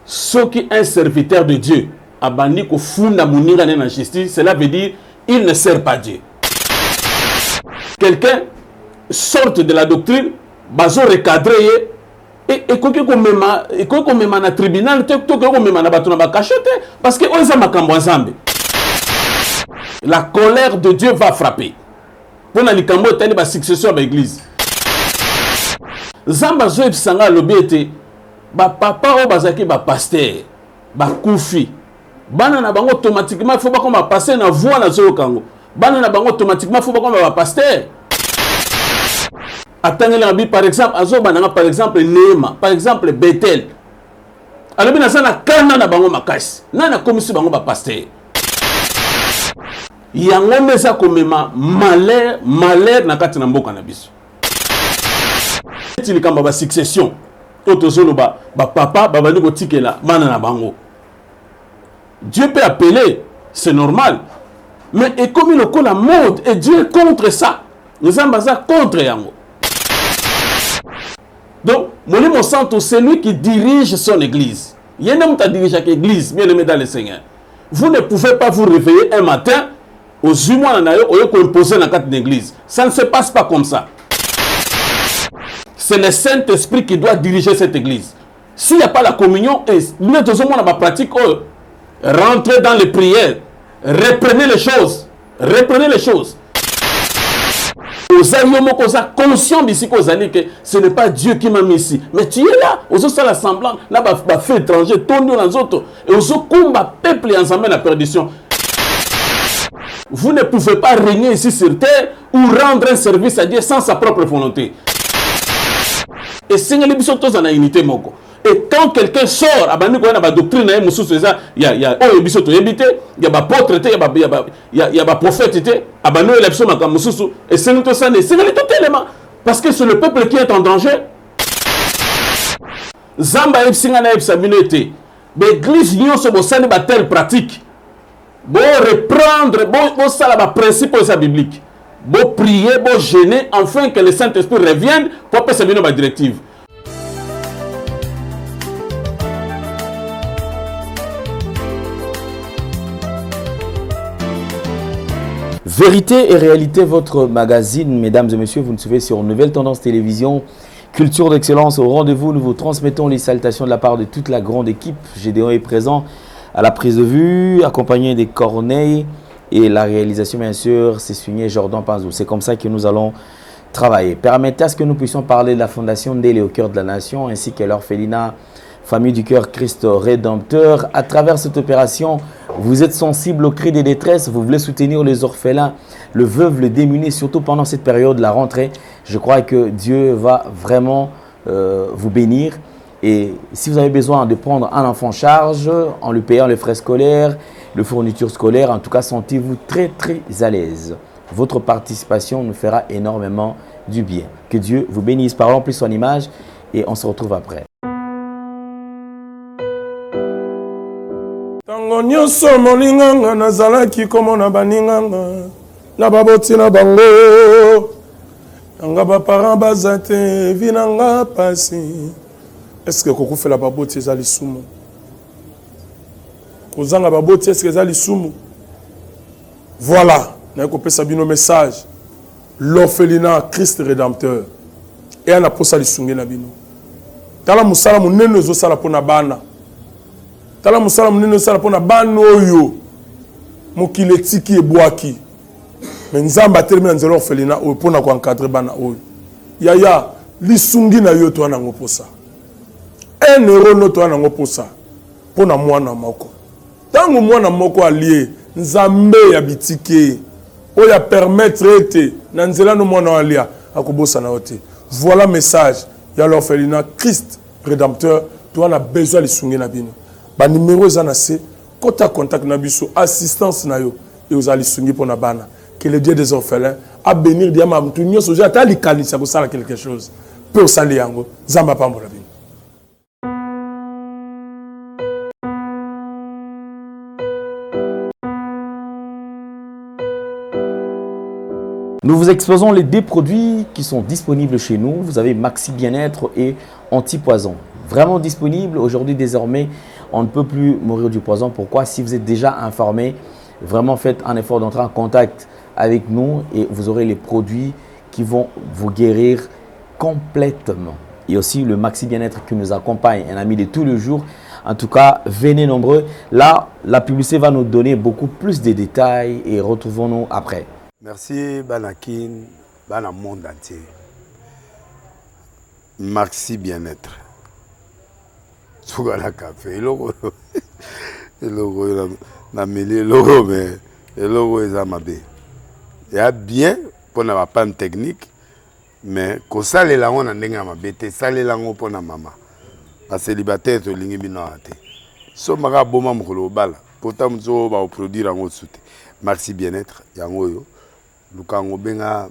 Ce qui est un serviteur de Dieu, abandi ko funda munira na justice, cela veut dire il ne sert pas Dieu. Quelqu'un sort de la doctrine, bazo recadrer et qu'on même na tribunal, to ko même na batuna ba cacheté parce que oza makambo nzambe. La colère de Dieu va frapper. Pour na likambo tali ba succession ba église. Zamba zo ebisanga lobi ete ba papa o bazaki ba pasteur, ba kufi. Bana na bango automatiquement faut pas comme ba passer na voix na zo kango. Bana na bango automatiquement faut pas comme ba pasteur. Attendez la Bible par exemple, azo bananga par exemple Néma, par exemple Bethel. Alors bien ça na kana na bango makasi. Na komisi bango ba pasteur. Yango meza komema malheur na kati na mboka na biso. Il kamba ba succession. Totozolo ba papa ba bani ko tikela bana na bango. Dieu peut appeler, c'est normal. Mais et comme il est la mode et Dieu est contre ça. Nous sommes contre yango. Donc, mon santo, c'est lui qui dirige son église. Il y a un homme qui dirige chaque église, bien aimé dans le Seigneur. Vous ne pouvez pas vous réveiller un matin aux humains au imposer dans quatre églises. Ça ne se passe pas comme ça. C'est le Saint-Esprit qui doit diriger cette église. S'il n'y a pas la communion, nous devons dans la pratique, rentrez dans les prières, reprenez les choses. Reprenez les choses. Conscient d'ici que ce n'est pas Dieu qui m'a mis ici. Mais tu es là, aux autres la semblant, là, bah fait étranger, ton dans les autres. Et aux autres, combat peuple ensemble la perdition. Vous ne pouvez pas régner ici sur terre ou rendre un service à Dieu sans sa propre volonté. Et c'est une unité. Et quand quelqu'un sort, il y a une doctrine, il y a des apôtres, il y a des prophètes, et c'est un tout élément. Parce que c'est le peuple qui est en danger. Zamba l'église n'y a telle pratique. Bon reprendre, bon ça la principe biblique. Bon prier, bon gêner, afin que le Saint-Esprit revienne pour passer une directive. Vérité et réalité, votre magazine, mesdames et messieurs, vous nous suivez sur Nouvelle Tendance Télévision, Culture d'Excellence. Au rendez-vous, nous vous transmettons les salutations de la part de toute la grande équipe. Gédéon est présent à la prise de vue, accompagné des Corneilles et la réalisation, bien sûr, c'est signé Jordan Panzou. C'est comme ça que nous allons travailler. Permettez à ce que nous puissions parler de la Fondation Ndélé au cœur de la nation, ainsi que l'orphelinat Famille du Cœur Christ Rédempteur. À travers cette opération, vous êtes sensible aux cris des détresses, vous voulez soutenir les orphelins, le veuve, le démuni, surtout pendant cette période de la rentrée. Je crois que Dieu va vraiment vous bénir. Et si vous avez besoin de prendre un enfant en charge, en lui payant les frais scolaires, les fournitures scolaires, en tout cas, sentez-vous très, très à l'aise. Votre participation nous fera énormément du bien. Que Dieu vous bénisse. Parlons plus son image et on se retrouve après. Nyonso molinganga nazalaki komona baninganga na baboti na bango nga baparent bazate vinanga pasi. Est-ce que kokufela baboti ezali sumu? Kozanga baboti est-ce que ezali sumu? Voilà, na kopesa bino message. L'orphelinat Christ Rédempteur et ana posa lisunge na bino. Tala musala munene zo sala pona bana. Tala musala munene sala pona bana oyo mokile tiki ebwaki. Mais nzamba termina nzelo orphelinat oyo pona ko encadrer bana oyo. Yaya lisungi na yo to ana ngoposa. 1 euro no to ana ngoposa pona mwana moko. Tango mwana moko allié nzambe ya bitike oya permettre ete na nzela no mwana alia akobosa na ote. Voilà message ya l'orphelinat Christ Rédempteur to ana besoin lisungi na bino. Ba numéro ezana se kota contact na biso assistance na yo et aux alisungi pona bana. Que le Dieu des orphelins a bénir diama mtu nyoso ja tali kanisa ko sala quelque chose. Peu sali yango zamba pambola bino. Nous vous exposons les deux produits qui sont disponibles chez nous. Vous avez Maxi Bien-être et Anti-Poison. vraiment disponible. Aujourd'hui, désormais, on ne peut plus mourir du poison. Pourquoi? Si vous êtes déjà informé, vraiment faites un effort d'entrer en contact avec nous et vous aurez les produits qui vont vous guérir complètement. Et aussi le Maxi Bien-être qui nous accompagne, un ami de tous les jours. En tout cas, venez nombreux. Là, la publicité va nous donner beaucoup plus de détails et retrouvons-nous après. Merci Banakin, Bana monde entier. Maxi Bien-être. Sougala café, logo na mêlé logo mais logo ezamabe. Il y a bien pour na panne technique mais ko sale la on ndenge mabe te sale la ngo pona mama. A célibataire to lingi bino ate. So maka boma mukolo bala. Pourtant mzo ba produire ngo soute. Maxi Bien-être yango yo. Lukango benga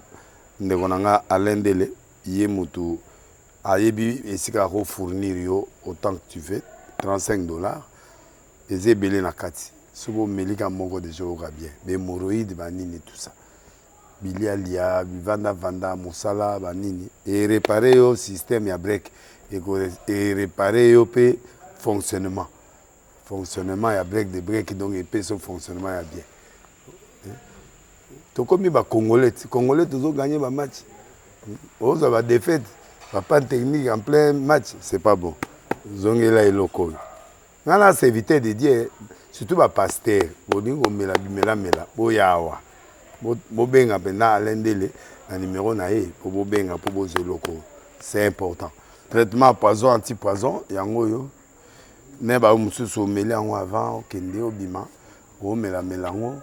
ndeko nanga alendele ye mutu ayebi esika ko fournir yo autant que tu veux $35 et belé na kati sobo melika moko de jour bien mais hémorroïdes banini tout ça bilialia vanda musala banini et réparer yo système ya break et réparer yo pe fonctionnement ya break de break donc et pe son fonctionnement ya bien to comme ba congolais toujours gagner ba match on va défaite pas technique en plein match, c'est pas bon. Zongela et local. Nana c'est éviter de dire surtout ba pasteur, boningo mela boyawa. Bo benga pena alendele na numéro na e pour bo benga pour bo local. C'est important. Traitement poison anti-poison yango yo. Ne ba mususu mela ngo avant kende obima, o mela ngo.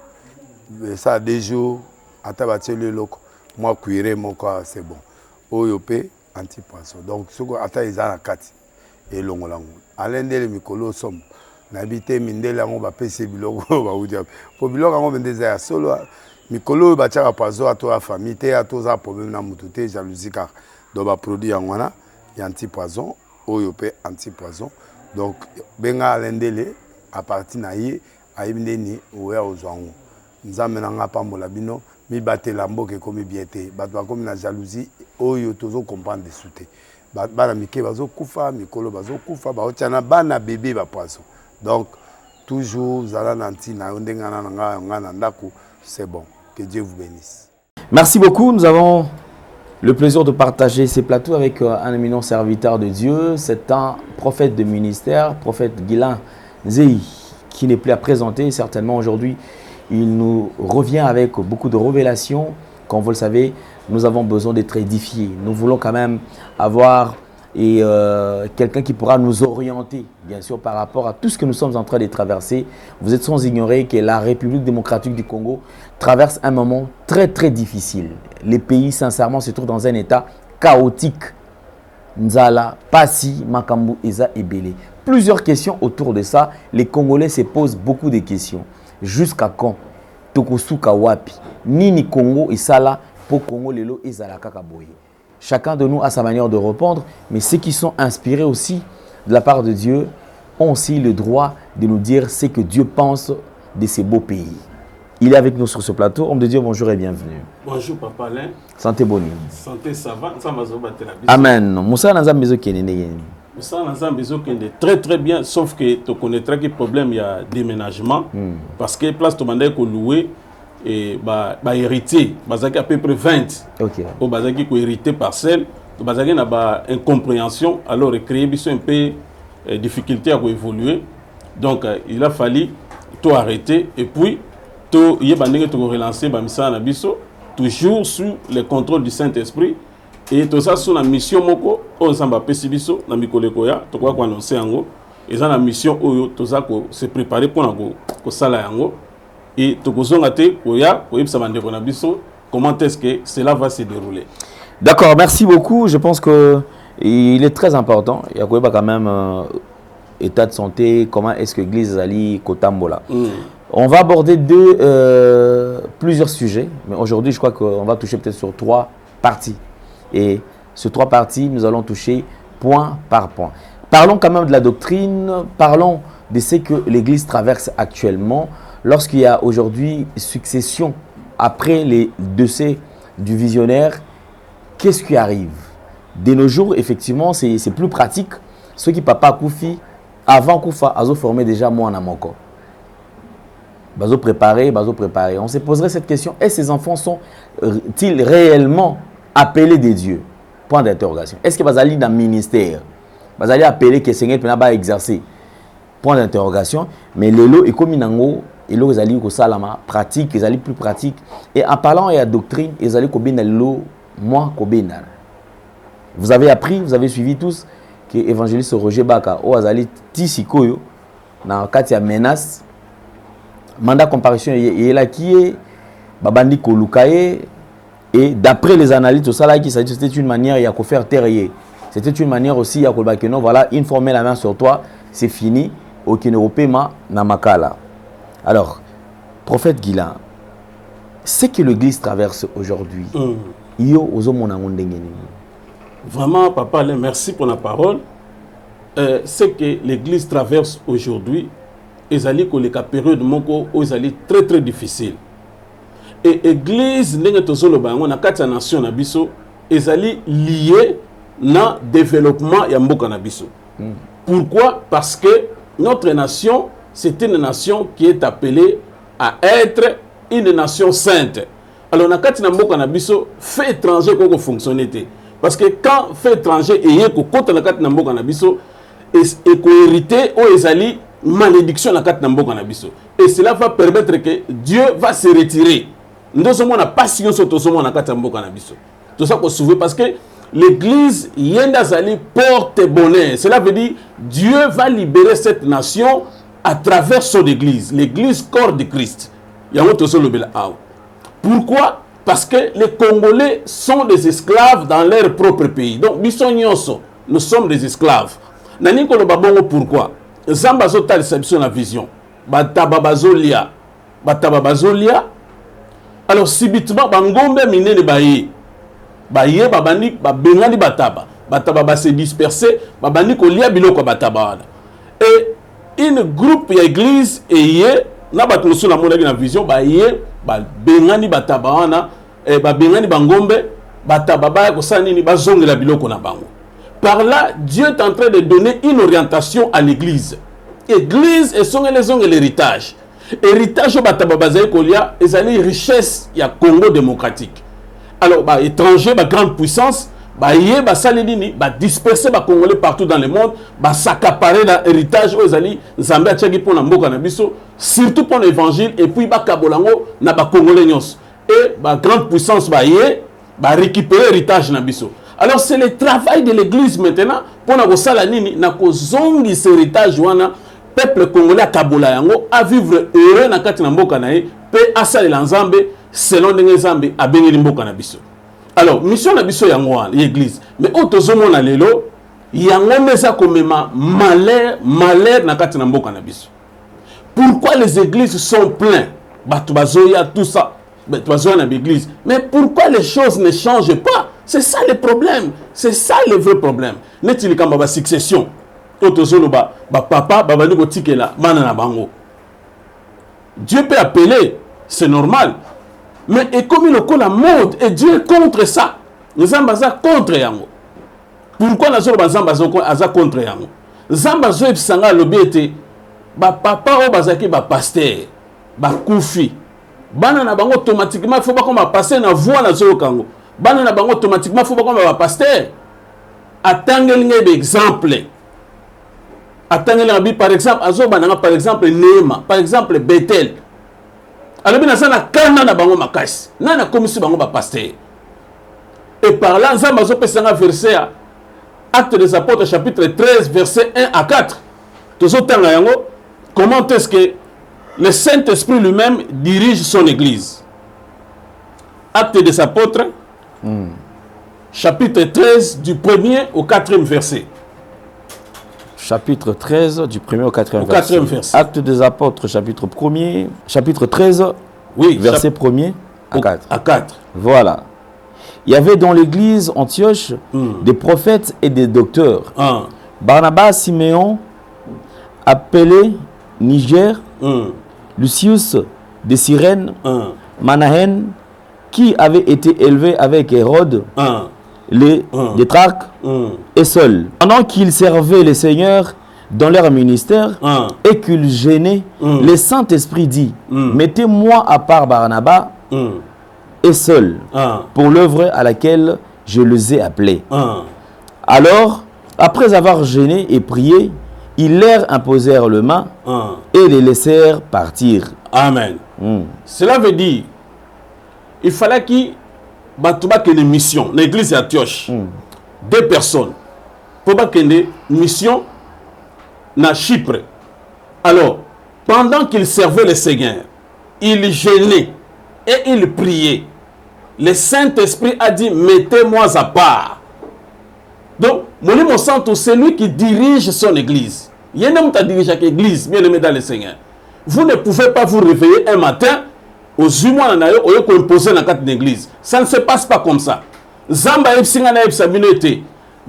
Ça 2 jours atabati le local. Moi cuire mon corps c'est bon. Oyope anti-poisson. Donc, ce qu'on attend, ils ont la carte. Et l'on l'a. Alain de Mikolo somme. N'habite Mindela, on va payer Bilogo. Pour Bilogo, on va dire solo. Mikolo, va tirer à poisson à toi, famille, à tous les problèmes dans mon jalousie car donc va produire en wana, il y a anti-poisson, oyopé anti-poisson. Donc, benga Alain Dele à partir naïe, à Ibneni, ou à Ozwango. Nous amenons à Pambolabino. Mi batte lambo ke komi biete batwa komi na jalousie oyo tozo comprendre de souté bana mike bazo kufa mikolo bazo kufa ba otiana bana bébé ba poisson donc toujours zala nanti na ndenga na ndako c'est bon que Dieu vous bénisse. Merci beaucoup, nous avons le plaisir de partager ces plateaux avec un éminent serviteur de Dieu, c'est un prophète de ministère, prophète Guilain Nzei qui n'est plus à présenter certainement aujourd'hui. Il nous revient avec beaucoup de révélations. Comme vous le savez, nous avons besoin d'être édifiés. Nous voulons quand même avoir quelqu'un qui pourra nous orienter, bien sûr, par rapport à tout ce que nous sommes en train de traverser. Vous êtes sans ignorer que la République démocratique du Congo traverse un moment très, très difficile. Les pays, sincèrement, se trouvent dans un état chaotique. Nzala, Passi, Makambu, Eza et Belé. Plusieurs questions autour de ça. Les Congolais se posent beaucoup de questions. Jusqu'à quand Tokosuka wapi Nini Congo et Sala pour Congo lelo et Zala Kakaboye. Chacun de nous a sa manière de répondre, mais ceux qui sont inspirés aussi de la part de Dieu ont aussi le droit de nous dire ce que Dieu pense de ces beaux pays. Il est avec nous sur ce plateau. Homme de Dieu, bonjour et bienvenue. Bonjour Papa Alain. Santé bonne. Santé ça va. Amen. Moussa Nazam Bezo Kenene. Ça, très très bien, sauf que tu connaîtras que le problème il y a déménagement parce que place tu mandat qu'on louer et bah héritier, bazaki à peu près 20. OK. Au bazaki ko hériter parcelle, bazaki na ba incompréhension, alors créer un peu difficulté à évoluer. Donc il a fallu tout arrêter et puis tout yebandenge to relancer ba misa na biso toujours sous le contrôle du Saint-Esprit. Et tout ça sur la mission moko on samba pesibiso na mikolo koya to kwa annoncer yango eza na mission oyo to za ko se préparer pour na ko sala yango et to ko zonga te koya ko yebisa bande ko na biso comment est-ce que cela va se dérouler. D'accord, merci beaucoup. Je pense que il est très important. Il y a quand même état de santé, comment est-ce que l'église ali kotambola. On va aborder plusieurs sujets, mais aujourd'hui je crois qu'on va toucher peut-être sur 3 parties. Et ces 3 parties, nous allons toucher point par point. Parlons quand même de la doctrine, parlons de ce que l'Église traverse actuellement. Lorsqu'il y a aujourd'hui succession après les décès du visionnaire, qu'est-ce qui arrive? De nos jours, effectivement, c'est plus pratique. ceux qui papa Koufi, avant Koufa, ils ont formé déjà moi en Moko. Ils ont préparé. On se poserait cette question, est-ce que ces enfants sont-ils réellement appelés des dieux? Point d'interrogation. Est-ce que Bazali dans le ministère? Bazali appelé que Seigneur peut pas exercer? Point d'interrogation. Mais les lots, et comme ils ont ils allaient au salama pratique, ils allaient plus pratique. Et en parlant et à doctrine, ils allaient combiner l'eau, moi combiner. Vous avez appris, vous avez suivi tous que l'évangéliste Roger Baka, ou Azali Tissikoyo, dans le cas de menace, mandat comparution, il est là qui est, Babandi Kolukaye, et d'après les analystes, tout ça là, c'était une manière, il y a qu'à faire terrier. C'était une manière aussi, il y a qu'à dire non, voilà, informer la main sur toi, c'est fini, aucun européen n'a makala. Alors, prophète Guilain, ce que l'Église traverse aujourd'hui, vraiment, papa Alain, merci pour la parole. Ce que l'Église traverse aujourd'hui, ils allaient que les période moko, ils allaient très très difficile. Et l'Église, na kati nation na biso, ils allaient liés na développement ya mboka na biso. Pourquoi? Parce que notre nation, c'est une nation qui est appelée à être une nation sainte. Alors, na kati na mboka na biso, fait étranger qu'on fonctionne. Parce que quand fait étranger est que na kati na mboka na biso et co-hérité ou ezali malédiction na kati na mboka na biso. Et cela va permettre que Dieu va se retirer. Nous sommes na passion sur tout ce monde na kati na mboka na biso. Tout ça pour sauver parce que l'église yenda zali porte bonheur. Cela veut dire Dieu va libérer cette nation à travers son église, l'église corps de Christ. Pourquoi? Parce que les Congolais sont des esclaves dans leur propre pays. Donc, nous sommes des esclaves. Pourquoi? Zamba zota réception la vision. Batababazolia. Alors, subitement, bangombe mine de baye. Baye, babani, babengani bataba. Bataba ba se disperser, babani ko lia biloko bataba. Et une groupe ya église eye na bato sur la monde na vision ba ye ba bengani batabana e ba bengani bangombe batababa ko sanini bazongela biloko na bango. Par là, Dieu est en train de donner une orientation à l'église. Église et son l'héritage. Héritage batababa zay kolia ezali richesse ya Congo démocratique. Alors ba étranger ba grande puissance ba yé ba salinini ba disperser ba Congolais partout dans le monde ba s'accaparer l'héritage aux ali Zambia tchaki pour na mboka na biso surtout pour l'évangile et puis ba kabolango na ba Congolais nyos et ba grande puissance ba yé ba récupérer héritage na biso. Alors c'est le travail de l'église maintenant pour na ko sala nini na ko zongi ce héritage wana peuple congolais kabola yango à vivre heureux na kati na mboka na ye pe asala nzambe selon ndenge nzambe abengeli mboka na biso. Alors, mission na biso yango l'église. Mais autozomo na lelo, yango meza komema malheur na kati na mboka na biso. Pourquoi les églises sont pleines? Batu bazoya tout ça. Batu bazoya na l'église. Mais pourquoi les choses ne changent pas? C'est ça le problème. C'est ça le vrai problème. Netili kamba ba succession. Autozono ba papa babani ko tikela bana na bango. Dieu peut appeler, c'est normal. Mais et comme il a la mode, et Dieu est contre ça. Nous sommes contre yango. Pourquoi nous sommes contre yango? Zamba zo epsanga lobiete ba papa o bazaki ba pasteur, ba koufi. Bana na bango automatiquement faut pas comme passer na voix na zo kango. Bana na bango automatiquement faut pas comme ba pasteur. Attangel ngebe exemple. Attangel par exemple azo bananga par exemple Neema, par exemple Bethel. Alors, bien, ça n'a qu'un an à bango makas. N'a comme si bango ba pasteur. Et par là, nous avons verset Actes des Apôtres, chapitre 13, verset 1 à 4. Comment est-ce que le Saint-Esprit lui-même dirige son église? Actes des Apôtres, chapitre 13, du 1er au 4e verset. Chapitre 13, du 1er au 4e verset. Actes des Apôtres, chapitre 1er, chapitre 13, oui, verset 1er à 4. Voilà. Il y avait dans l'église Antioche des prophètes et des docteurs. Barnabas, Siméon, appelé Niger, Lucius de Cyrène, Manahen, qui avait été élevé avec Hérode, les détraques et seuls. Pendant qu'ils servaient les seigneurs dans leur ministère et qu'ils gênaient, le Saint-Esprit dit, mettez-moi à part Barnabas et seul pour l'œuvre à laquelle je les ai appelés. Alors, après avoir gêné et prié, ils leur imposèrent le main et les laissèrent partir. Amen. Cela veut dire, il fallait qu'il y ait une mission. L'église est à Antioche. 2 personnes. Pour qu'il y ait une mission à Chypre. Alors, pendant qu'ils servaient le Seigneur, ils gênaient et ils priaient. Le Saint-Esprit a dit, mettez-moi à part. Donc, mon Santo, c'est lui qui dirige son église. Il y a un homme qui dirige chaque église, bien aimé dans le Seigneur. Vous ne pouvez pas vous réveiller un matin, aux humains, au lieu d'imposer dans une église. Ça ne se passe pas comme ça. Zamba Epsingana Epsaminete.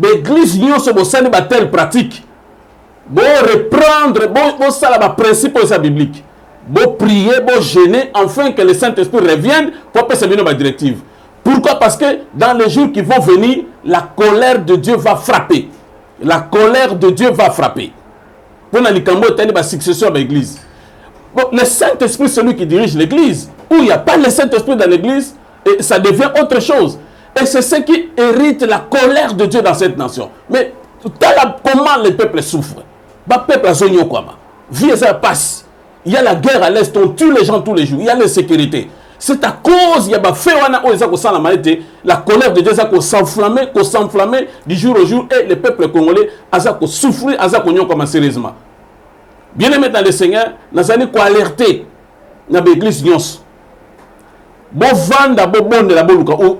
L'église, nous sommes en telle pratique. Bon reprendre, bon ça la principe de sa biblique. Bon prier, bon gêner, afin que le Saint-Esprit revienne pour passer une directive. Pourquoi? Parce que dans les jours qui vont venir, la colère de Dieu va frapper. La colère de Dieu va frapper. Pour la succession de l'église. Bon, le Saint-Esprit, c'est lui qui dirige l'église. Où il n'y a pas le Saint-Esprit dans l'église, et ça devient autre chose. Et c'est ce qui hérite la colère de Dieu dans cette nation. Mais comment le peuple souffre? Le peuple a zogno quoi. Vie ça passe. Il y a la guerre à l'est, on tue les gens tous les jours. Il y a l'insécurité. C'est à cause il y a la colère de Dieu qui s'enflamme du jour au jour et le peuple congolais a souffert comme sérieusement. Bien aimé dans le Seigneur, nous allons alerter dans l'église Nyons. Bon vendre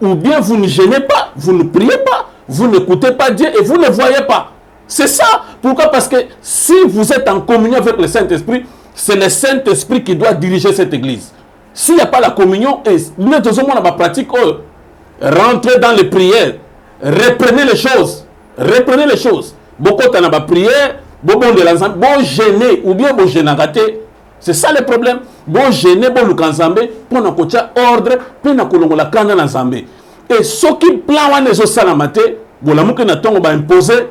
ou bien vous ne gênez pas, vous ne priez pas, vous n'écoutez pas Dieu et vous ne voyez pas. C'est ça. Pourquoi? Parce que si vous êtes en communion avec le Saint-Esprit, c'est le Saint-Esprit qui doit diriger cette église. S'il n'y a pas la communion, et nous devons dans ma pratique, rentrez dans les prières, reprenez les choses. Reprenez les choses. Beaucoup de la prière, bon gêner ou bien bon gêner raté. C'est ça le problème. Bon gêner, bon lukanzambe, pour nous coacher ordre, pour nous colongo la kanda na zambé. Et ce qui plan wane zo salamate, bon la mouke na tongo ba imposer.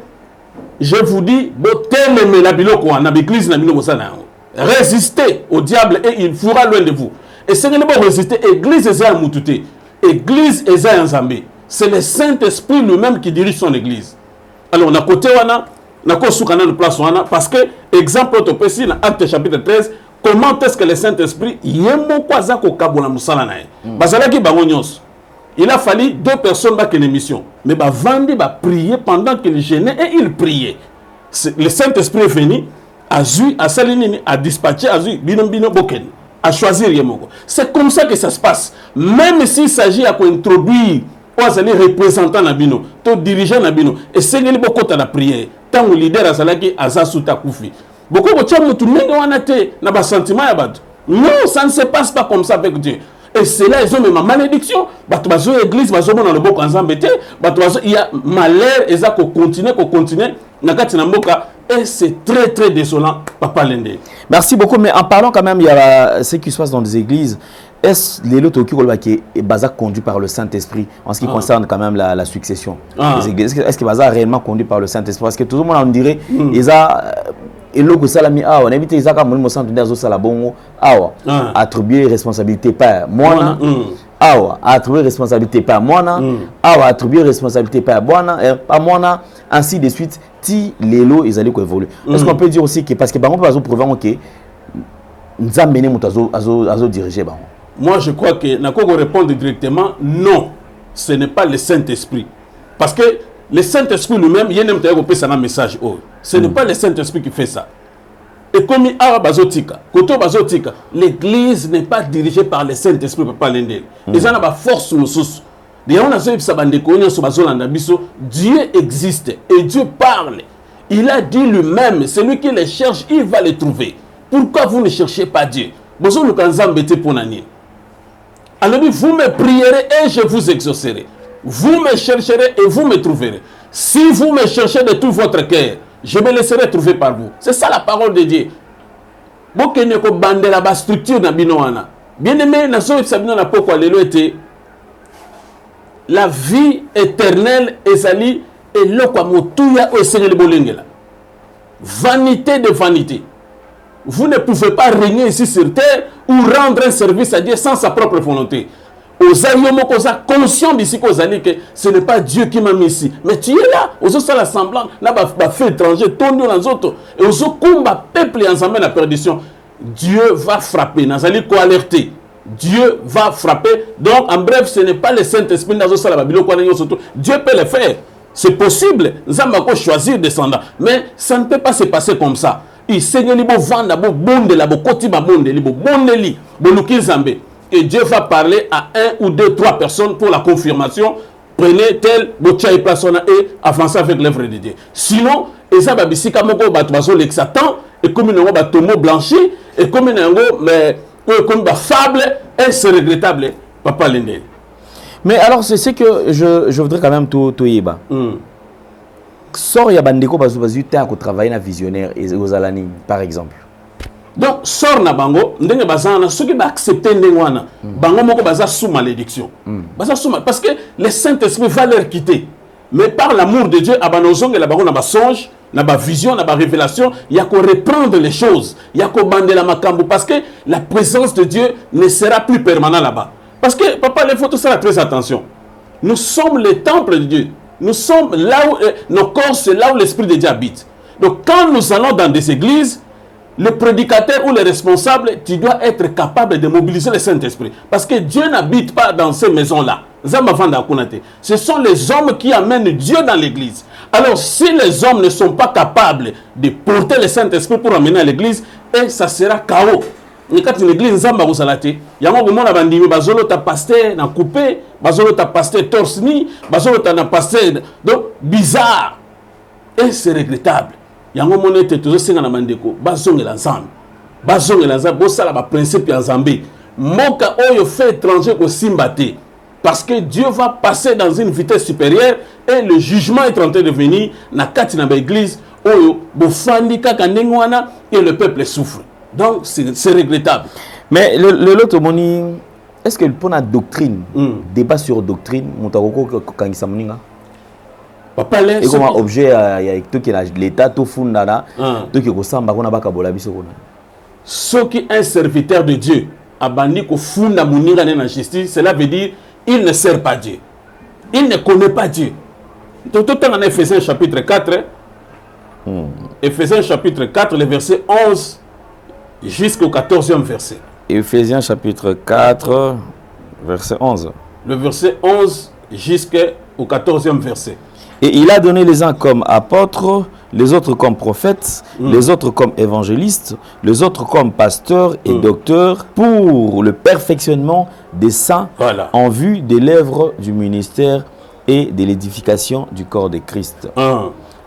Je vous dis, bon télémé la biloko na l'église na biloko sana. Résistez au diable et il fera loin de vous. Et si vous ne pouvez résister, l'église est à Moutouté. L'église est à Nzambé. C'est le Saint-Esprit lui-même qui dirige son église. Alors, on a côté wana, on a côté de place wana, parce que, exemple, autopécie, dans Acte chapitre 13, comment est-ce que le Saint-Esprit, il a fallu 2 personnes qui ont une mission. Mais Vandi va prier pendant qu'il gênait et il priait. Le Saint-Esprit est venu, à Salinini, à dispatcher, à choisir. C'est comme ça que ça se passe. Même s'il s'agit d'introduire les représentants Nabino, les dirigeants Nabino, et c'est beaucoup de la prière. Tant que le leader a salaki Azasuta Koufi. Beaucoup de gens ont un sentiment. Non, ça ne se passe pas comme ça avec Dieu. Et c'est là ils ont même ma malédiction. L'église va dans le bon ensemble. Il y a malheur et ça continue. Et c'est très très désolant, Papa Lende. Merci beaucoup, mais en parlant quand même, il y a ce qui se passe dans des églises. Est-ce les lots qui est Baza conduit par le Saint-Esprit en ce qui concerne quand même la succession des églises? Est-ce que Baza est réellement conduit par le Saint-Esprit? Parce que tout le monde on dirait, ils ont et logo salami awa on évite Isaac mon centre d'azo salabongo awa attribuer responsabilité par moi awa attribuer responsabilité par moi awa attribuer responsabilité par moi ainsi de suite ti les lots ils allaient évoluer. Est-ce qu'on peut dire aussi que parce que par exemple bazo prouver que nous amener mon azo diriger ba? Moi je crois que na ko répondre directement non, ce n'est pas le Saint-Esprit parce que le Saint-Esprit lui-même, il y a un message. Ce n'est pas le Saint-Esprit qui fait ça. Et comme l'église n'est pas dirigée par le Saint-Esprit. Ils ont une force. Dieu existe et Dieu parle. Il a dit lui-même, celui qui les cherche, il va les trouver. Pourquoi vous ne cherchez pas Dieu? Alors vous me prierez et je vous exaucerai. Vous me chercherez et vous me trouverez. Si vous me cherchez de tout votre cœur, je me laisserai trouver par vous. C'est ça la parole de Dieu. Bien aimé, la vie éternelle ezali eloko ya motuya oyo esengeli bolengela. Vanité de vanité. Vous ne pouvez pas régner ici sur terre ou rendre un service à Dieu sans sa propre volonté. Conscient d'ici que ce n'est pas Dieu qui m'a mis ici. Mais tu es là, aux autres la semblant, n'a pas fait étranger, ton Dieu dans les autres. Et aux autres, combat peuple et ensemble la perdition. Dieu va frapper, n'a pas alerter. Dieu va frapper. Donc, en bref, ce n'est pas le Saint-Esprit dans la Bible. Dieu peut le faire. C'est possible. Nous avons choisir descendant. Mais ça ne peut pas se passer comme ça. Il saigne les vendre, les bondes, les côtés, les bondes, les bondes, les zambé. Et Dieu va parler à 1 ou 2, 3 personnes pour la confirmation. Prenez tel, botia et persona et avancez avec l'œuvre de Dieu. Sinon, et ça va bissi comme l'exatan et comme une tomo blanchi et comme une comme fable et c'est regrettable, papa Lendel. Mais alors, c'est ce que je voudrais quand même tout yeba. Sort ya bandeko bazu ta ko travailler na visionnaire et aux alani par exemple. Donc sort na bango ndenge bazana ceux qui va accepter ndengwana bango moko baza sous malédiction. Baza sous parce que le Saint-Esprit va leur quitter. Mais par l'amour de Dieu abanozonge la bango na ba songe, na ba vision, na ba révélation, il y a qu'on reprendre les choses, il y a qu'on bander la makambo parce que la présence de Dieu ne sera plus permanente là-bas. Parce que papa il faut tout ça très attention. Nous sommes le temple de Dieu. Nous sommes là où nos corps, c'est là où l'Esprit de Dieu habite. Donc quand nous allons dans des églises, le prédicateur ou le responsable, tu dois être capable de mobiliser le Saint-Esprit. Parce que Dieu n'habite pas dans ces maisons-là. Ce sont les hommes qui amènent Dieu dans l'église. Alors si les hommes ne sont pas capables de porter le Saint-Esprit pour amener à l'église, et ça sera chaos. Mais quand une église nzamba kosalate, yango komona bandimi bazolo ta pasteur na coupé, bazolo ta pasteur torse ni, bazolo ta na pasteur donc bizarre. Et c'est regrettable. Yango monete toujours senga na mandeko, bazongela ensemble. Bazongela ensemble, bo sala ba principe ensemble. Moka oyo fait étranger ko simbate parce que Dieu va passer dans une vitesse supérieure et le jugement est en train de venir na kati na ba église oyo bo fandi kaka ndengwana et le peuple souffre. Donc, c'est regrettable. Mais le lot moni, est-ce que pour la doctrine, débat sur doctrine, Montaroko Kangisa Moninga Papa, et comme objet, il y a tout qui est l'État, tout fundana, tout qui est au samba, qu'on a pas kabola bisokona. Ce qui est un serviteur de Dieu, abandi ko funda Moninga na justice, cela veut dire il ne sert pas Dieu. Il ne connaît pas Dieu. Tout le temps en Éphésiens chapitre 4, Éphésiens chapitre 4, le verset 11. Jusqu'au 14e verset. Éphésiens chapitre 4, verset 11. Le verset 11 jusqu'au 14e verset. Et il a donné les uns comme apôtres, les autres comme prophètes, les autres comme évangélistes, les autres comme pasteurs et docteurs pour le perfectionnement des saints en vue des lèvres du ministère et de l'édification du corps de Christ.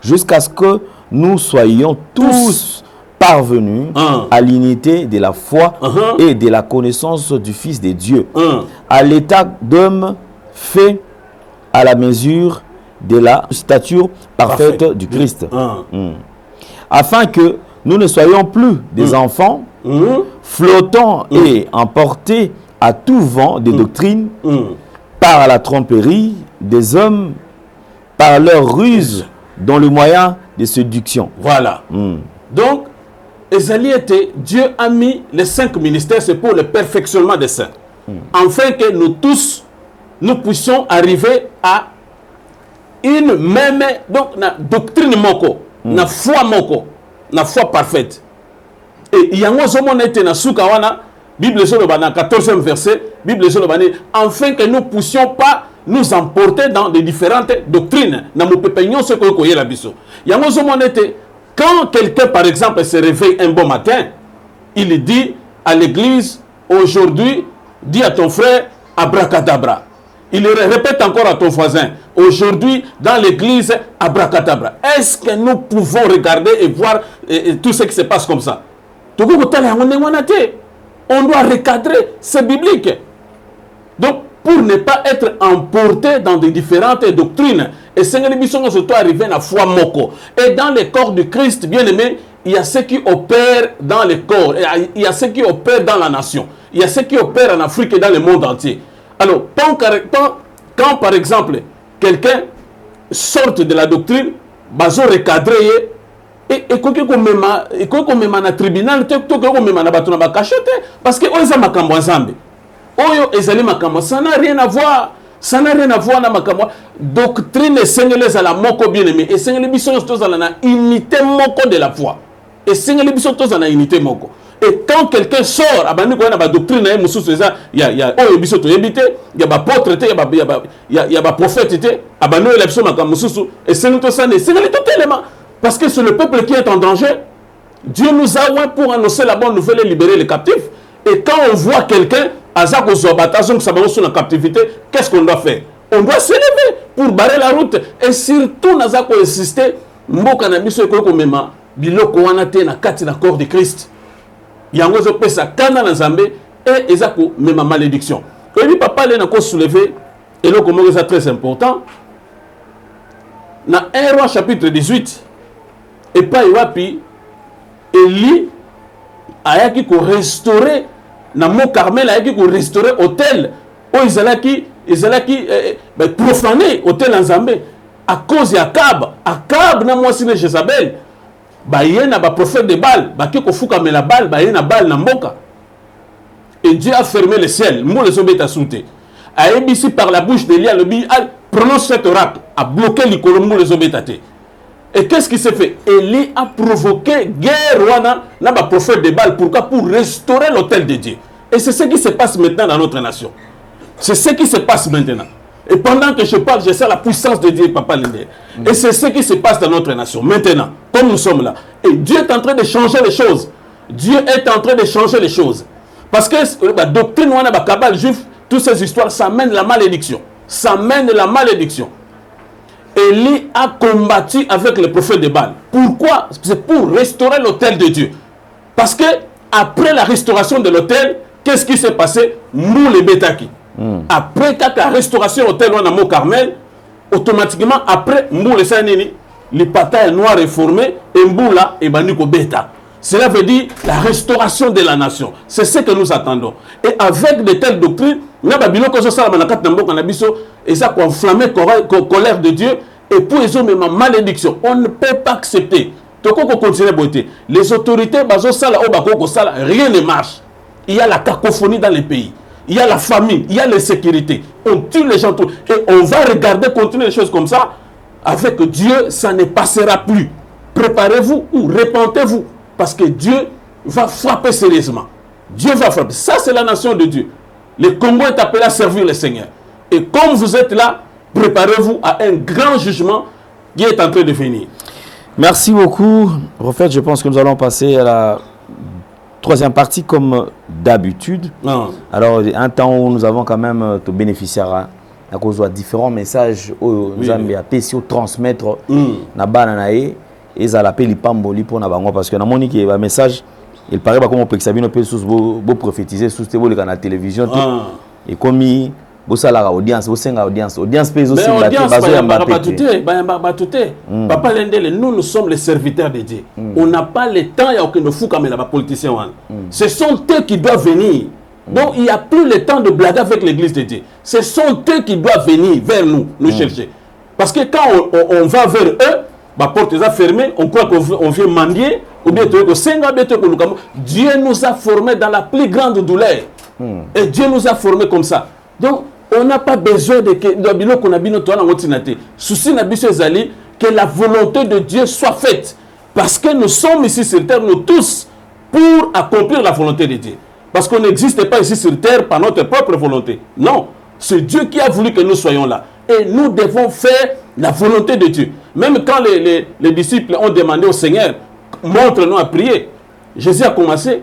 Jusqu'à ce que nous soyons tous parvenus à l'unité de la foi et de la connaissance du Fils de Dieu, à l'état d'homme fait à la mesure de la stature parfaite du Christ, afin que nous ne soyons plus des enfants flottants et emportés à tout vent des doctrines par la tromperie des hommes, par leur ruse dans le moyen de séduction. Voilà. Donc, Dieu a mis les 5 ministères, c'est pour le perfectionnement des saints. Afin que nous tous, nous puissions arriver à une même doctrine moko, na foi parfaite. Et il y a un moment na soukawana, Bible sur le 14e verset, Bible sur le afin que nous ne puissions pas nous emporter dans les différentes doctrines. Na mo pepegnon ce que koye la biso. Il y a un moment quand quelqu'un, par exemple, se réveille un bon matin, il dit à l'église, aujourd'hui, dis à ton frère, abracadabra. Il répète encore à ton voisin, aujourd'hui, dans l'église, abracadabra. Est-ce que nous pouvons regarder et voir tout ce qui se passe comme ça? On doit recadrer, c'est biblique. Donc, pour ne pas être emporté dans des différentes doctrines, et Seigneur Bisson surtout arrivé à la foi moko. Et dans le corps du Christ, bien aimé, il y a ceux qui opèrent dans le corps, il y a ceux qui opèrent dans la nation, il y a ceux qui opèrent en Afrique et dans le monde entier. Alors, quand par exemple quelqu'un sort de la doctrine, bazo recadrer et qu'on même na tribunal, to qu'on même na bato na ba cachette parce que oza makambo nzambe. Oyo ezali makambo, ça n'a rien à voir. Ça n'a rien à voir na makambo. Doctrine esengele la moko bien aimé, esengele biso to na unité moko de la foi. Esengele biso to na unité moko. Et quand quelqu'un sort, abandi ko na ba doctrine na mususu eza ya oyo biso to yebite, ya ba apôtre te, ya ba prophète te, abandi la biso makambo mususu, esengele to ça ne esengele to tellement parce que c'est le peuple qui est en danger. Dieu nous a oint pour annoncer la bonne nouvelle et libérer les captifs. Et quand on voit quelqu'un sur la captivité, qu'est-ce qu'on doit faire? On doit s'élever pour barrer la route. Et surtout, nous avons insisté, mboka na biso ko mema biloko wana te na kati na corps de Christ. Yango zo pesa kana na Nzambe et ezako mema malédiction. Et lui papa le na ko soulever et le comment c'est très important. Na 1 Roi chapitre 18 et pas wapi Élie ayaki ko restaurer na Mont Carmel ayaki ko restaurer hôtel o izalaki profané hôtel Nzambe à cause ya Akab na mwasi na Jezabel ba yena ba prophète de Baal ba ki ko fuka mela Baal ba yena Baal na mboka et Dieu a fermé le ciel mo les obeta souté a ébisi par la bouche d'Élie le bi prononce cet oracle a bloqué les colombo les obeta té. Et qu'est-ce qui s'est fait? Élie a provoqué guerre na ba prophète de Baal. Pourquoi? Pour restaurer l'autel de Dieu. Et c'est ce qui se passe maintenant dans notre nation. C'est ce qui se passe maintenant. Et pendant que je parle, je sais la puissance de Dieu, Papa Lindé. Et c'est ce qui se passe dans notre nation. Maintenant, comme nous sommes là. Et Dieu est en train de changer les choses. Dieu est en train de changer les choses. Parce que la doctrine, la cabale juif, toutes ces histoires, ça mène la malédiction. Ça mène la malédiction. Élie a combattu avec le prophète de Baal. Pourquoi? C'est pour restaurer l'autel de Dieu. Parce que après la restauration de l'autel, qu'est-ce qui s'est passé? Moule et Betaki. Après la restauration de l'autel dans Mont Carmel, automatiquement, après Moule et Sanini, les patailles noirs est formé et Mboula et Baniko Beta. Cela veut dire la restauration de la nation. C'est ce que nous attendons. Et avec de telles doctrines, nous avons enflammé la colère de Dieu et pour les hommes, ma malédiction. On ne peut pas accepter. Les autorités, rien ne marche. Il y a la cacophonie dans les pays. Il y a la famine, il y a l'insécurité. On tue les gens. Et on va regarder continuer les choses comme ça. Avec Dieu, ça ne passera plus. Préparez-vous ou repentez-vous. Parce que Dieu va frapper sérieusement. Dieu va frapper. Ça, c'est la nation de Dieu. Le Congo est appelé à servir le Seigneur. Et comme vous êtes là, préparez-vous à un grand jugement qui est en train de venir. Merci beaucoup. Prophète, je pense que nous allons passer à la troisième partie comme d'habitude. Alors, un temps où nous avons quand même te bénéficiaire à cause de différents messages où nous avons transmettre na bananae et ça l'appelle l'ipamboli pour na bango parce que na monique un message il paraît pas comme on peut que ça vient beau prophétiser sous te na la télévision et comme ça la audience pèse aussi Papa Lendele, nous sommes les serviteurs de Dieu. On n'a pas le temps il y a aucun fou comme les politiciens. Ce sont eux qui doivent venir. Donc il n'y a plus le temps de blaguer avec l'église de Dieu. Ce sont eux qui doivent venir vers nous chercher. Parce que quand on va vers eux, la porte est fermée, on croit qu'on vient mendier, ou bien Dieu nous a formés dans la plus grande douleur. Et Dieu nous a formés comme ça. Donc, on n'a pas besoin de que la volonté de Dieu soit faite. Parce que nous sommes ici sur terre, nous tous, pour accomplir la volonté de Dieu. Parce qu'on n'existe pas ici sur terre par notre propre volonté. Non, c'est Dieu qui a voulu que nous soyons là. Et nous devons faire la volonté de Dieu. Même quand les disciples ont demandé au Seigneur, montre-nous à prier. Jésus a commencé,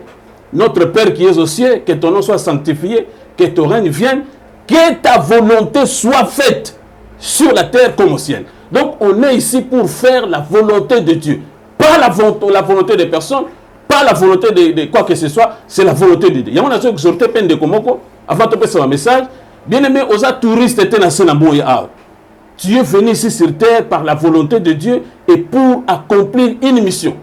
notre Père qui es aux cieux, que ton nom soit sanctifié, que ton règne vienne, que ta volonté soit faite sur la terre comme au ciel. Donc on est ici pour faire la volonté de Dieu. Pas la volonté des personnes, pas la volonté de quoi que ce soit, c'est la volonté de Dieu. Il y a un exhorté peine de Komoko, avant de passer un message, bien aimé, aux touristes étaient dans ce tu es venu ici sur terre par la volonté de Dieu et pour accomplir une mission.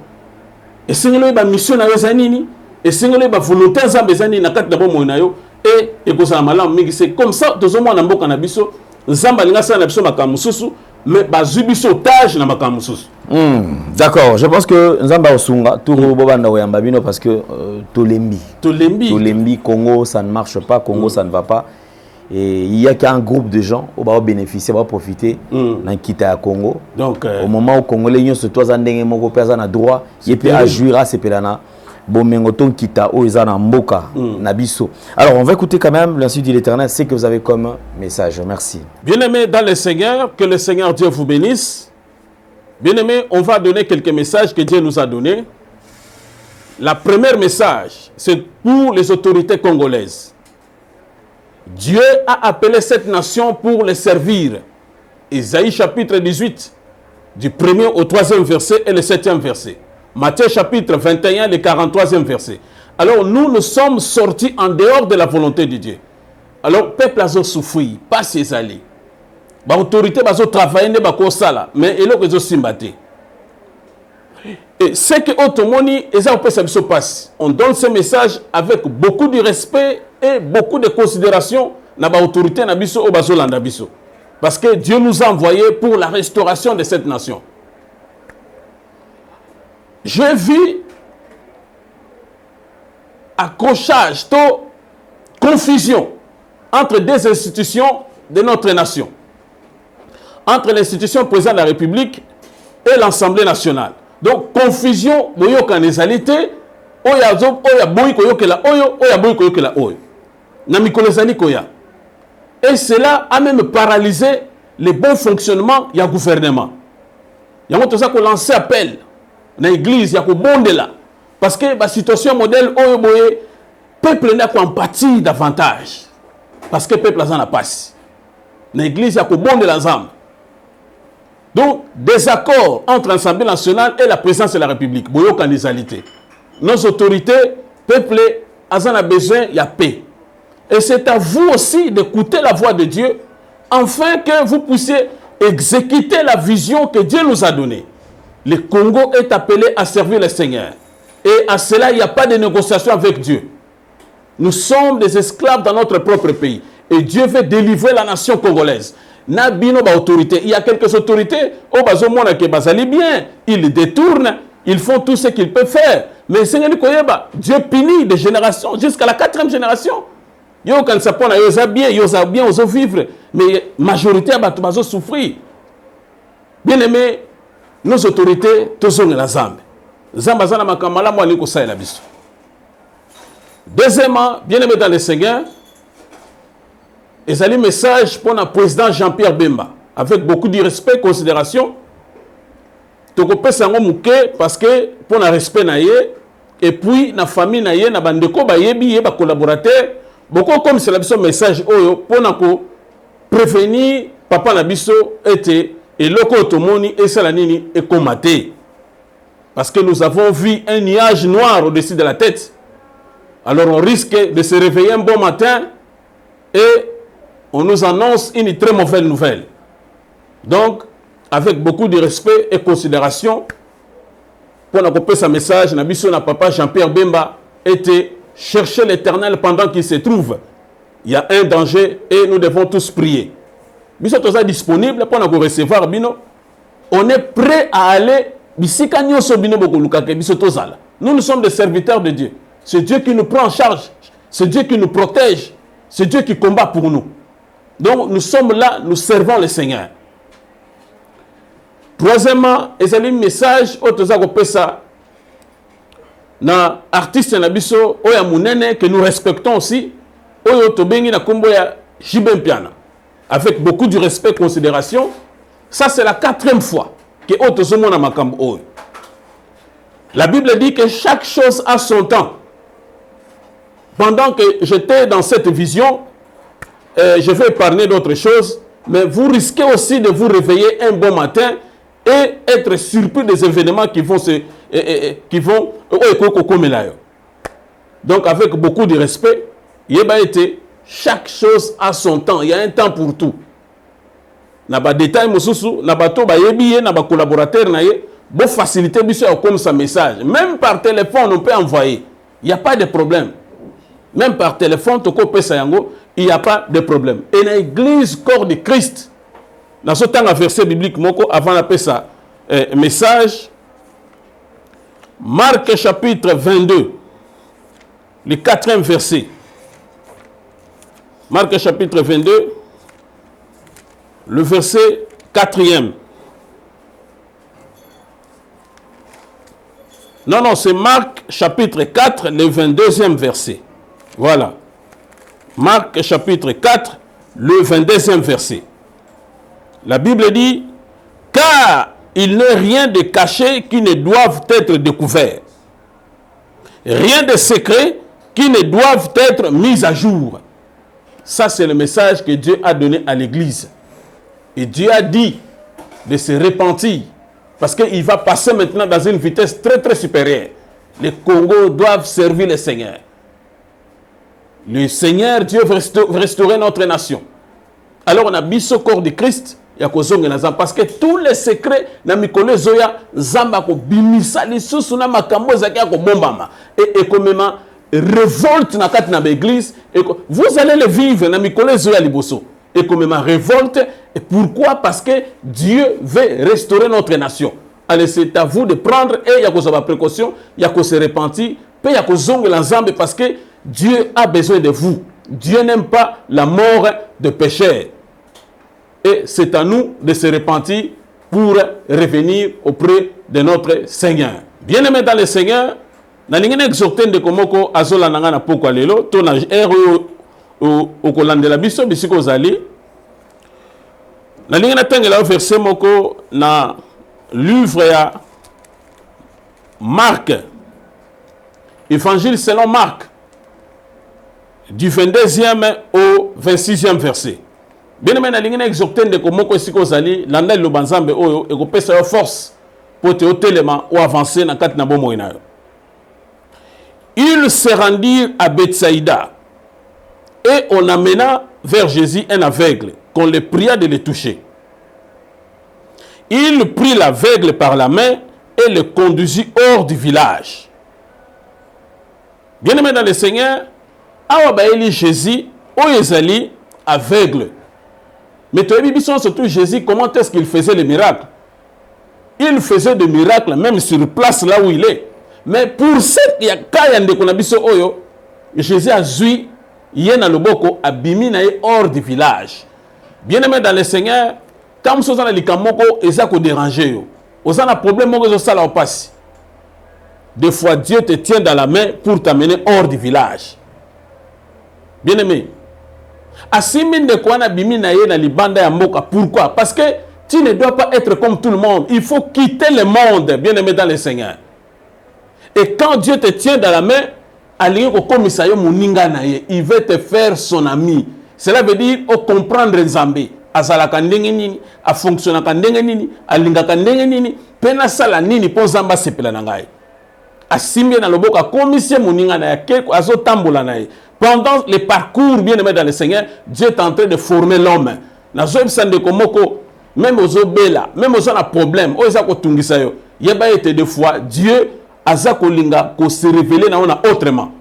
Et c'est une mission na yozanini, et c'est une volonté zambezani na kat d'abord moinayo et c'est comme ça deux hommes en ambo canabiso nzamba linga sana biso makamususu mais bazubiso otage na makamususu. D'accord, je pense que nzamba osunga turo bobanda oyamba bino parce que Tolembi Congo ça ne marche pas, Congo ça ne va pas. Et il y a qu'un groupe de gens qui vont bénéficier, vont profiter dans Kita Congo. Donc, au moment où Congolais sont tous en train de faire droit, il peut agir à ces pelana. Bon, mengoton Kita ou Ezana Mboka Nabiso. Alors, on va écouter quand même l'insulte de l'Éternel. C'est que vous avez comme message. Merci. Bien-aimés dans le Seigneur, que le Seigneur Dieu vous bénisse. Bien-aimés, on va donner quelques messages que Dieu nous a donnés. La première message, c'est pour les autorités congolaises. Dieu a appelé cette nation pour les servir. Isaïe chapitre 18, du 1er au 3e verset et le 7e verset. Matthieu chapitre 21, le 43e verset. Alors nous sommes sortis en dehors de la volonté de Dieu. Alors peuple a souffert, pas ses alliés. L'autorité a travaillé, mais il a simbaté. Et ce que Otomoni passe, on donne ce message avec beaucoup de respect et beaucoup de considération na ba autorité na biso o bazolanda biso. Parce que Dieu nous a envoyés pour la restauration de cette nation. J'ai vu accrochage, confusion entre deux institutions de notre nation. Entre l'institution présidente de la République et l'Assemblée nationale. Donc, confusion, boyoka nezalité, oya boy koyokela oyo, oya boy koyokela oyo. Na mikolezani koya. Et cela a même paralysé le bon fonctionnement du gouvernement. Il y a tout ça qu'on lance appel dans l'église, il y a qu'on bonde là. Parce que la situation modèle, le peuple n'a pas empathie davantage. Parce que le peuple n'a pas. Dans l'église, il y a qu'on bonde l'ensemble. Donc, des accords entre l'Assemblée nationale et la présidence de la République. Boyoka nizalité. Nos autorités, peuple, a besoin, il y a paix. Et c'est à vous aussi d'écouter la voix de Dieu, afin que vous puissiez exécuter la vision que Dieu nous a donnée. Le Congo est appelé à servir le Seigneur. Et à cela, il n'y a pas de négociation avec Dieu. Nous sommes des esclaves dans notre propre pays. Et Dieu veut délivrer la nation congolaise. Nabino ba autorité. Il y a quelques autorités, bien, ils détournent, ils font tout ce qu'ils peuvent faire. Mais Seigneur Dieu punit des générations jusqu'à la 4e génération. Yo quand ça pona yo bien ozo vivre, mais majorité ba souffrir. Bien aimé, nos autorités tous la Zambe. Zamba zana makamala mo aliko sa la biso. Deuxièmement, bien aimé dans le Seigneur, et un message pour le président Jean-Pierre Bemba, avec beaucoup de respect et considération. Parce que pour le respect, et puis la famille, la bandeko, les collaborateurs, beaucoup comme c'est un message pour prévenir papa Nabiso était et le Kotomoni et Salanini et comaté. Parce que nous avons vu un nuage noir au-dessus de la tête. Alors on risque de se réveiller un bon matin et on nous annonce une très mauvaise nouvelle. Donc, avec beaucoup de respect et considération, pour nous ce message, Nabiso na papa Jean-Pierre Bemba était chercher l'Éternel pendant qu'il se trouve. Il y a un danger et nous devons tous prier. Nous sommes disponibles pour nous recevoir. On est prêt à aller. Nous sommes des serviteurs de Dieu. C'est Dieu qui nous prend en charge. C'est Dieu qui nous protège. C'est Dieu qui combat pour nous. Donc nous sommes là, nous servons le Seigneur. Troisièmement, il y a un message na artiste nabiso oya munene que nous respectons aussi oyo tobengi na kombo ya Jibem Piana avec beaucoup de respect et considération. Ça c'est la 4e fois que otozomona makambo oyo. La Bible dit que chaque chose a son temps. Pendant que j'étais dans cette vision, je vais parler d'autres choses, mais vous risquez aussi de vous réveiller un bon matin et être surpris des événements qui vont donc avec beaucoup de respect, chaque chose a son temps. Il y a un temps pour tout. Na ba détail mosusu, na bato ba yebiye, na ba collaborateur na ye, bo faciliter biso comme ça message. Même par téléphone on peut envoyer. Il n'y a pas de problème. Même par téléphone, toko pesa yango, il n'y a pas de problème. Et dans l'église, corps de Christ, dans ce temps, un verset biblique, avant d'appeler ça message, Marc chapitre 22, le 4e verset. Marc chapitre 22, le verset 4e. Non, c'est Marc chapitre 4, le 22e verset. Voilà. Marc chapitre 4, le 22e verset. La Bible dit, car il n'est rien de caché qui ne doive être découvert. Rien de secret qui ne doivent être mis à jour. Ça, c'est le message que Dieu a donné à l'Église. Et Dieu a dit de se repentir. Parce qu'il va passer maintenant dans une vitesse très très supérieure. Les Congos doivent servir le Seigneur. Le Seigneur, Dieu veut restaurer notre nation. Alors on a mis ce corps de Christ. Parce que tous les secrets na mikolo zoya zamba ko bimisa lisusu na makambo zaki ko bombama et comme révolte na kati na l'église et vous allez le vivre na mikolo zoya liboso et comme révolte. Et pourquoi? Parce que Dieu veut restaurer notre nation. Allez, c'est à vous de prendre et il y a que précaution, il y a que se repentir, puis il y a que zongue l'ensemble parce que Dieu a besoin de vous. Dieu n'aime pas la mort de pécheurs. Et c'est à nous de se repentir pour revenir auprès de notre Seigneur. Bien-aimé dans le Seigneur, na ningene exhorter de komoko azola nanga na poko lelo to na o kolandela biso bisiko zali. Na ningene tangela verset moko na livre ya Marc. Évangile selon Marc du 22e au 26e verset. Bien aimé, na lingine exhorter de komoko esiko zali landa lo banzambe oyo e ko pesa yo force pour te otelema ou avancer na kati na bomo ina yo. Ils se rendirent à Bethsaïda et on amena vers Jésus un aveugle qu'on le pria de le toucher. Il prit l'aveugle par la main et le conduisit hors du village. Bien aimé dans le Seigneur, awa baeli Jésus oyezali aveugle. Mais tu as vu surtout Jésus, comment est-ce qu'il faisait les miracles? Il faisait des miracles même sur place là où il est. Mais pour cette cas oyo, Jésus a zui yena loboko abimi na hors du village. Bien aimé dans le Seigneur, comme ça na likamoko ezako déranger yo. Osana problème moko zo sala opasi. Des fois Dieu te tient dans la main pour t'amener hors du village. Bien aimé. Asimine de quoi na bimi na ye na libanda ya mboka. Pourquoi? Parce que tu ne dois pas être comme tout le monde. Il faut quitter le monde, bien aimé dans le Seigneur. Et quand Dieu te tient dans la main, il veut te faire son ami. Cela veut dire comprendre Nzambe. Azalaka ndenge nini, a fonctionnaka ndenge nini, a lingaka ndenge nini, pena sala nini po Nzamba sepela na ngai. Asimbi na loboka komisie moninga na yake azo tambola na ye. Pendant le parcours bien aimé dans le Seigneur, Dieu est en train de former l'homme. Na zo ebisande komoko même aux bela, même aux na problème, o eza ko tungisa yo. Yeba ete des fois Dieu aza kolinga ko se révéler na ona autrement.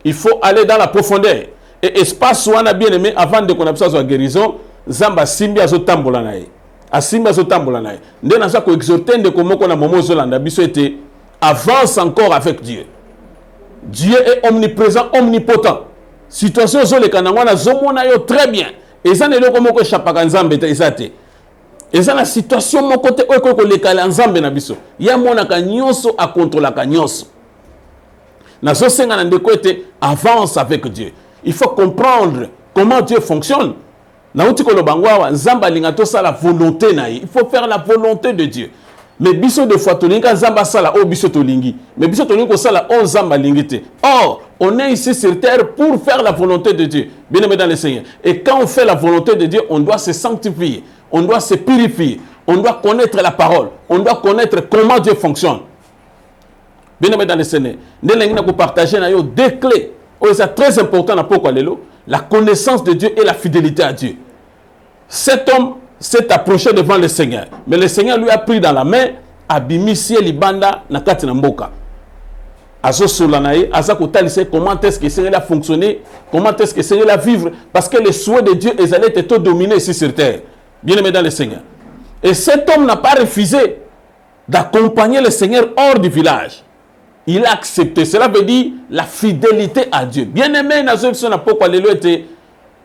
Il faut aller dans la profondeur. Et espace wana bien aimé avant de connaître sa guérison, Zamba simbi azo tambola na ye. Asimbi azo tambola na ye. Nde na za ko exhorter de komoko na momo zolanda biso ete avance encore avec Dieu. Dieu est omniprésent, omnipotent. Situation zo le kanangwa na zomona yo très bien. Et ça ne le komoko chapaka Nzambe te ezate. Et ça la situation mon côté ko le kala Nzambe na biso. Ya mona ka nyonso a contrôler ka nyonso. Na zo senga na ndeko ete avance avec Dieu. Il faut comprendre comment Dieu fonctionne. Na uti ko lo bangwa Nzamba linga to sala volonté na ye. Il faut faire la volonté de Dieu. Mais biso de fois tolinga Nzamba sala o biso tolingi. Mais biso tolinga ko sala o Nzamba lingite. Or, on est ici sur terre pour faire la volonté de Dieu. Bien aimé dans le Seigneur. Et quand on fait la volonté de Dieu, on doit se sanctifier. On doit se purifier. On doit connaître la parole. On doit connaître comment Dieu fonctionne. Bien aimé dans le Seigneur. Nous allons partager deux clés. C'est très important la connaissance de Dieu et la fidélité à Dieu. Cet homme s'est approché devant le Seigneur. Mais le Seigneur lui a pris dans la main Abimisi Libanda Nakati Namboka. Azo solanaï, aza kotalise comment est-ce que Seigneur a fonctionné, comment est-ce que Seigneur a vivre, parce que les souhaits de Dieu, ils allaient être dominés ici sur terre. Bien aimé dans le Seigneur. Et cet homme n'a pas refusé d'accompagner le Seigneur hors du village. Il a accepté. Cela veut dire la fidélité à Dieu. Bien aimé,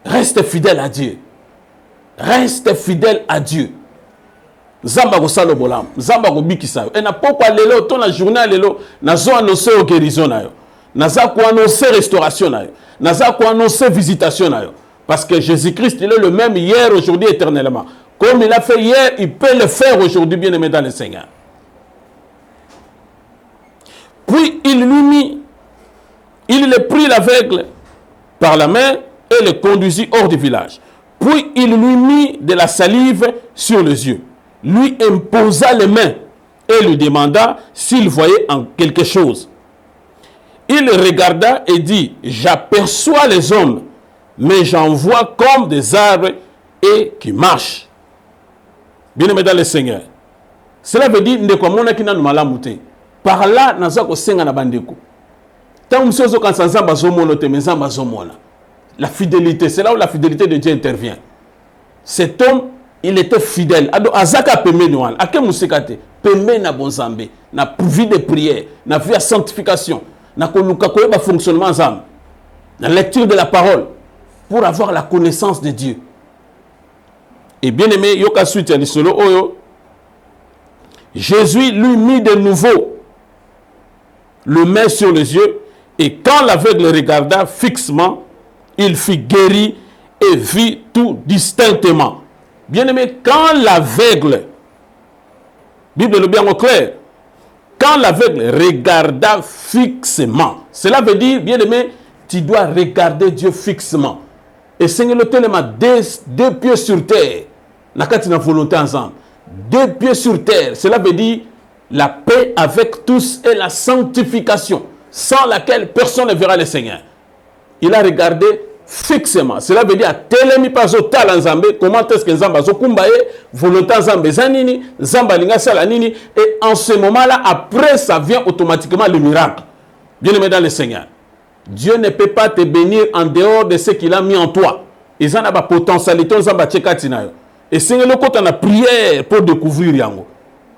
reste fidèle à Dieu. Reste fidèle à Dieu. Zamba ko salo bolam, zamba ko bikisa. Et na pokwa lelo to na journée lelo, na zo annoncer guérison na yo. Na za ko annoncer restauration na yo. Na za ko annoncer visitation na yo. Parce que Jésus-Christ, il est le même hier, aujourd'hui, éternellement. Comme il a fait hier, il peut le faire aujourd'hui, bien aimé dans le Seigneur. Puis il le prit l'aveugle par la main et le conduisit hors du village. Puis il lui mit de la salive sur les yeux, lui imposa les mains et lui demanda s'il voyait en quelque chose. Il regarda et dit, j'aperçois les hommes, mais j'en vois comme des arbres et qui marchent. Bien aimé dans le Seigneur. Cela veut dire que par là, nous avons senga na bandeko. Tant que nous avons la fidélité, c'est là où la fidélité de Dieu intervient. Cet homme, il était fidèle. Azaka peme noan, ake musekate, peme na bonzambe, na vie de prière, na vie de sanctification, na koluka koyeba fonctionnement ensemble, la lecture de la parole, pour avoir la connaissance de Dieu. Et bien aimé, yoka suite ya lisolo oyo, Jésus lui mit de nouveau le main sur les yeux, et quand l'aveugle regarda fixement, il fut guéri et vit tout distinctement. Bien aimé, quand l'aveugle, Bible le bien au clair, quand l'aveugle regarda fixement, cela veut dire, bien aimé, tu dois regarder Dieu fixement. Et Seigneur le téléma, deux pieds sur terre, la carte de volonté ensemble, deux pieds sur terre, cela veut dire la paix avec tous et la sanctification, sans laquelle personne ne verra le Seigneur. Il a regardé fixement. Cela veut dire, telemi pas au tal Nzambe, comment est-ce que Nzamba zokumbaye, volonté Nzambe zanini, Nzamba linga salanini, et en ce moment-là, après, ça vient automatiquement le miracle. Bien aimé dans le Seigneur. Dieu ne peut pas te bénir en dehors de ce qu'il a mis en toi. Ils ont la potentialité, Nzamba tchekatinayo. Et Seigneur, le côté, on a prière pour découvrir yango.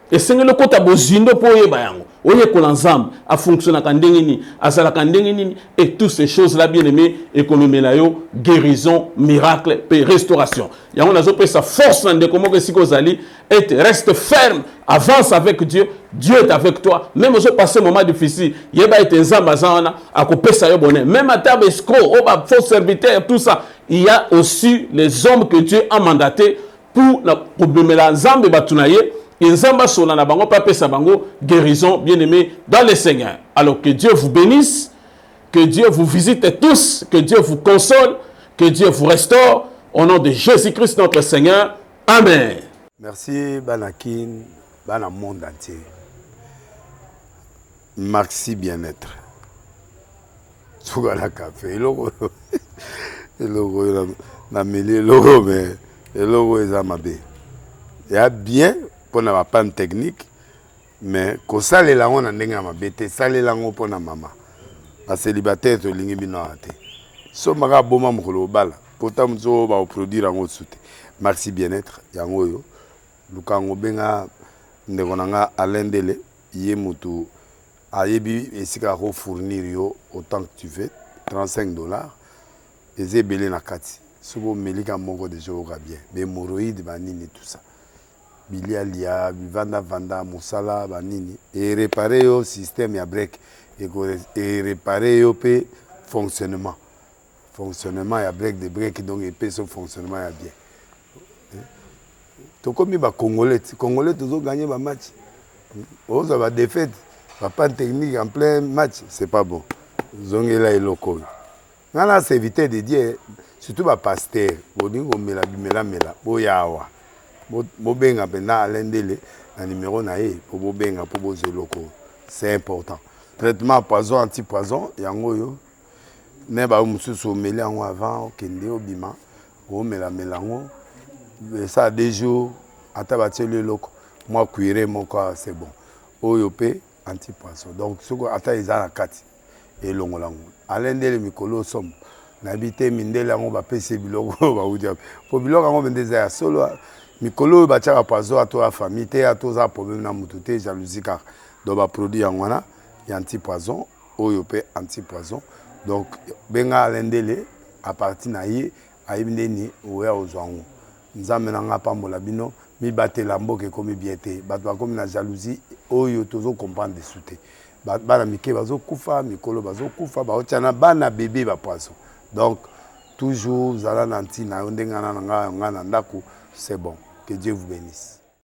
Et Seigneur, le côté, bozindo pour yeba yango. Oye kolanzam a fonctionné kandengini, a sala kandengini, et toutes ces choses-là, bien aimé, et comme menayo, guérison, miracle, paix, restauration. Yango nazo pe sa force dans des comment que si kozali, et reste ferme, avance avec Dieu, Dieu est avec toi. Même aux passé moment difficile, yeba et nzamba zana, a coupé sa yo bonnet. Même à table escroc, oba faux serviteur, tout ça, il y a aussi les hommes que Dieu a mandatés pour la nzambe batunaye. Inzamba solana bango pape sabango guérison bien aimé dans le Seigneur. Alors que Dieu vous bénisse, que Dieu vous visite tous, que Dieu vous console, que Dieu vous restaure au nom de Jésus-Christ notre Seigneur. Amen. Merci Banakin, Bana monde entier. Merci bien-être. Sougala café, logo na mêlé logo mais logo est amabé. Il y a bien pour na panne technique mais ko sale la on ndenge mabete sale la ngo pona mama ba célibataire to lingi bino ate so maka boma mukolo bala pourtant mzo ba produire ngo soute. Merci bien-être yango yo lukango benga ndeko nanga alendele ye mutu ayebi esika ko fournir yo autant que tu veux $35 ezebele na kati sobo melika moko de jour bien mais hémorroïde banini tout ça bilialia vanda musala banini et réparer yo système ya break et réparer yo pe fonctionnement ya break de break donc et pe son fonctionnement ya bien to comme ba congolais toujours gagner ba match oza ba défaite pas technique en plein match c'est pas bon zongela eloko ngala c'est éviter de dire surtout ba pasteur boningo mela boyawa Bobenga pena alendele na numéro na ye pour bobenga pour bozo loko c'est important. Traitement poison anti-poison yango yo ne ba mususu meli yango avant kende obima o melango ça des jours ata ba tele loko moi cuire mon corps c'est bon oyo pe anti-poisson. Donc, ce qu'on attend, ils ont la carte. Et l'on l'a. Alain Dele Mikolo somme. N'habité Mindele on va passer biloko va vous dire. Pour biloko on vende des solo. Mikolo va tirer poisson à toi famille, à toi ça problème na mututé jalousie car donc va produire en wana, il y a anti-poison, oyopé anti-poison. Donc benga Alain Dele à partir naïe aïbindeni oya ozwango. Nzambe na pambola bino mi batela mboke comme biété. Batwa comme na jalousie oyo tozo comprendre de souté. Bana mike bazo kufa mikolo bazo kufa ba otiana bana bébé ba poisson. Donc toujours zala nanti na ndengana nga ndako c'est bon. Que Dieu vous bénisse.